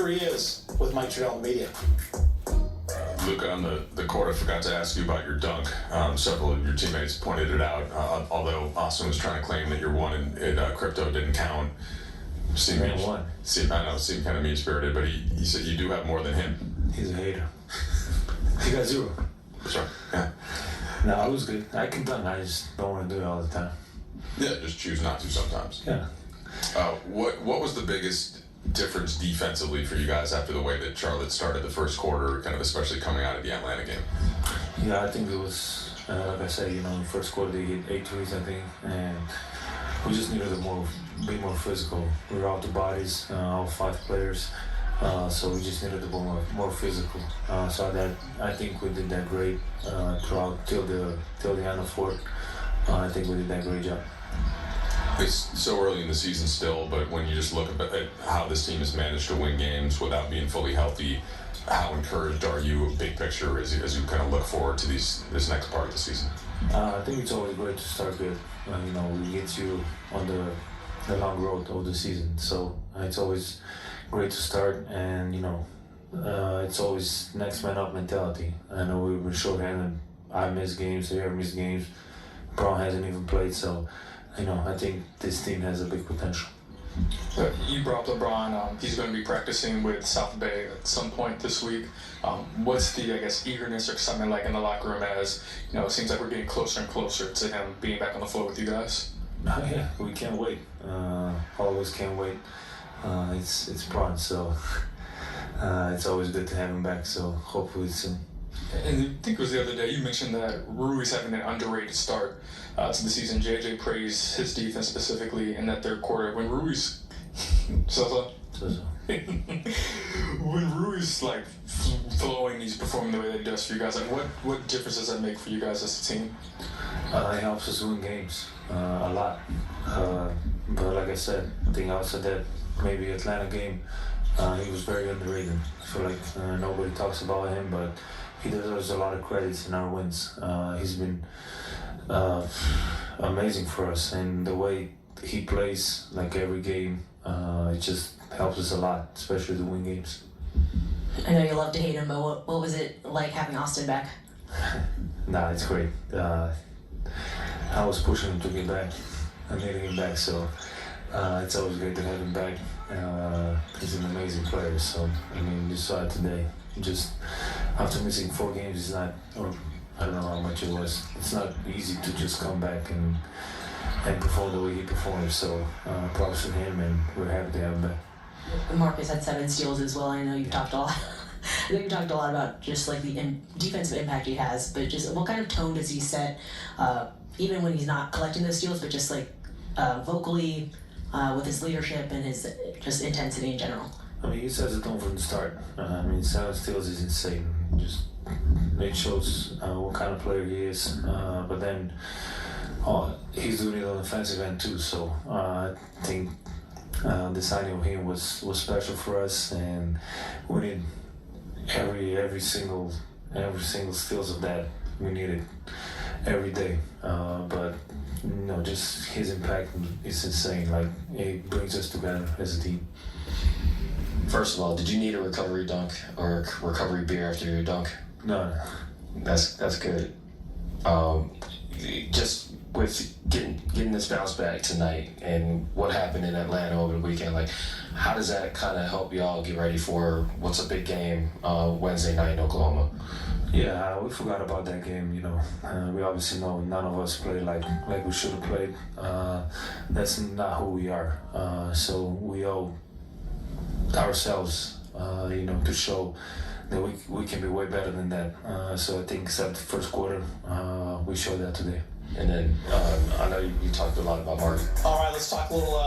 here he is with Mike Trudell in the media. Luka, on the court, I forgot to ask you about your dunk. Several of your teammates pointed it out, although Austin was trying to claim that your one in crypto didn't count. Seemed kind of mean-spirited, but he said you do have more than him. He's a hater. He got 0. Sure, yeah. No, it was good. I can dunk. I just don't want to do it all the time. Yeah, just choose not to sometimes. Yeah. What was the biggest difference defensively for you guys after the way that Charlotte started the first quarter, kind of especially coming out of the Atlanta game? Yeah, I think it was, like I said, in the first quarter they hit 8 threes, I think, and we just needed to be more physical. We were out the bodies, all 5 players, so we just needed to be more physical. So I think we did that great throughout till the end of fourth. I think we did that great job. It's so early in the season still, but when you just look at how this team has managed to win games without being fully healthy, how encouraged are you, big picture, as you kind of look forward to this next part of the season? I think it's always great to start good. We get you on the long road of the season, so it's always great to start, and it's always next man up mentality. I know we were shorthanded. I missed games, they missed games. Brown hasn't even played, so I think this team has a big potential. You brought up LeBron. He's going to be practicing with South Bay at some point this week. What's the, eagerness or excitement like in the locker room as, it seems like we're getting closer and closer to him being back on the floor with you guys? Yeah, we can't wait. Always can't wait. It's Braun, so it's always good to have him back, so hopefully soon. And I think it was the other day you mentioned that Rui's having an underrated start to the season. JJ praised his defense specifically in that third quarter. When Rui's when Rui's flowing, he's performing the way that he does for you guys. What difference does that make for you guys as a team? It helps us win games a lot. But like I said, I think outside that maybe Atlanta game, he was very underrated. I feel like nobody talks about him, but he deserves a lot of credits in our wins. He's been amazing for us, and the way he plays every game, it just helps us a lot, especially to win games. I know you love to hate him, but what was it like having Austin back? Nah, it's great. I was pushing him to get back. I needed him back, so it's always great to have him back. He's an amazing player, so you saw it today. Just after missing 4 games, it's not, or I don't know how much it was. It's not easy to just come back and perform the way he performed. So props to him, and we're happy to have him back. Marcus had 7 steals as well. I know you've talked a lot. I think you talked a lot about just the defensive impact he has, but just what kind of tone does he set, even when he's not collecting those steals, but just vocally with his leadership and his just intensity in general? He sets the tone from the start. 7 steals is insane. It shows what kind of player he is. But then he's doing it on the offensive end too. So I think the signing of him was special for us, and we need every single steals of that. We need it every day. But just his impact is insane. It brings us together as a team. First of all, did you need a recovery dunk or recovery beer after your dunk? No. That's good. Just with getting this bounce back tonight and what happened in Atlanta over the weekend, how does that kind of help y'all get ready for what's a big game Wednesday night in Oklahoma? Yeah, we forgot about that game. We obviously know none of us played like we should have played. That's not who we are. So we owe ourselves, to show that we can be way better than that. So I think except the first quarter, we showed that today. And then I know you talked a lot about Mark. All right, let's talk a little